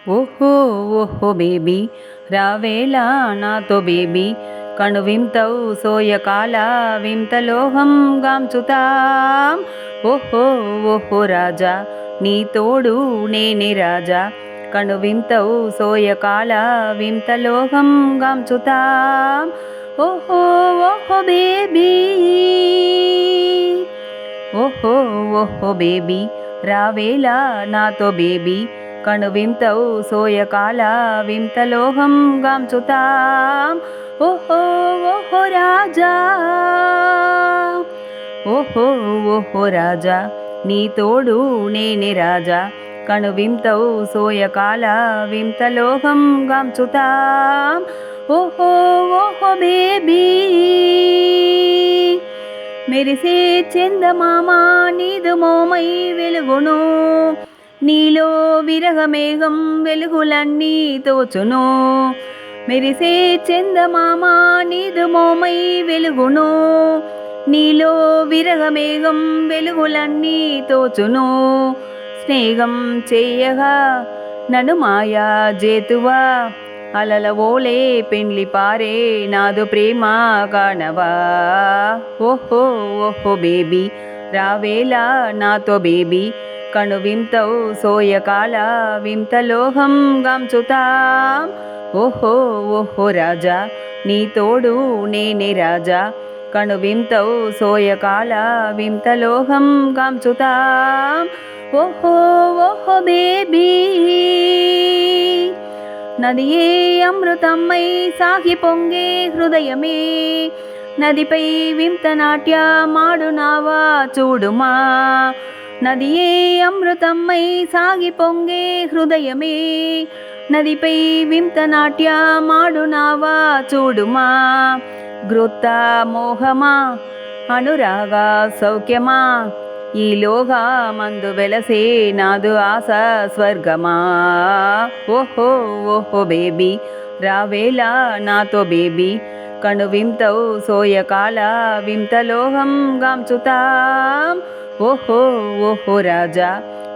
ఓహో ఓహో బేబీ రావేలా నాతో బేబీ కణువింతవు సోయకాల వింతలోహం గాంచుతాం. ఓహో ఓహో రాజా నీ తోడు నేనే రాజా కణువింతవు సోయకాల వింతలోహం గాంచుతాం. ఓహో ఓహో బేబీ ఓహో ఓహో బేబీ రావేలా నాతో బేబీ కణువింతవు సోయకాల వింతలోహం గాంచుతాం. ఓహో ఓహో రాజా ఓహో ఓహో రాజా నీ తోడు నేనే రాజా కణువింతవు సోయకాల వింతలోహం గాంచుతాం. ఓహో ఓహో బేబీ మెరిసే చందమామ నీదు మోమై వెలుగును, నీలో విరహమేఘం వెలుగులన్నీ తోచును. మెరిసే చందమామ నీదు మోమై వెలుగును, నీలో విరహమేఘం వెలుగులన్నీ తోచును. స్నేహం చేయగా నన్ను మాయా జేతువా, అలల ఓలే పెండ్లి పారే నాదు ప్రేమ కానవా. ఓహో ఓహో బేబీ రావేలా నాతో బేబీ కణువింతవు సోయకాల వింతలోహం గాంచుతాం. ఓహో ఓహో రాజా నీ తోడు నేనే రాజా కణువింతవు సోయకాల వింతలోహం గాంచుతాం. ఓహో ఓహో బేబీ నదియే అమృతమ్మై సాగి పొంగే హృదయమే, నదిపై వింత నాట్యమాడునావా చూడుమా. నదియే అమృతమ్మై సాగి పొంగే హృదయమే, నదిపై వింత నాట్యమాడునావా చూడుమా. గృత్త మోహమా అనురాగ సౌఖ్యమా, ఈలోగా మందు వెలసే నాదు ఆశ స్వర్గమా. ఓహో ఓహో బేబీ రావేలా నాతో బేబీ కణువింతవు సోయకాల వింతలోహం గాంచుతాం. ఓహో ఓహో రాజా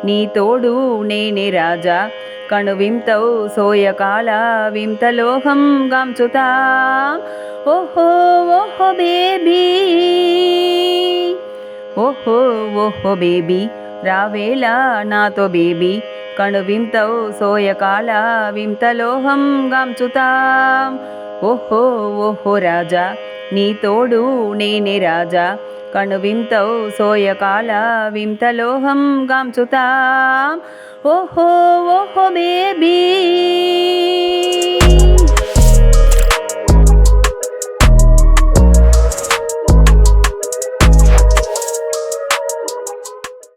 నీ తోడు నేనే రాజా కణువింతవు సోయకాల వింతలోహం గాంచుతాం. ఓహో ఓహో బేబీ ఓహో ఓహో బేబీ రావేలా నాతో బేబీ కణువింతవు సోయకాల వింతలోహం గాంచుతాం. ఓహో ఓహో రాజా నీ తోడు నేనే రాజా కణువింతవు సోయకాల వింతలోహం గాంచుతాం. ఓహో ఓహో బేబీ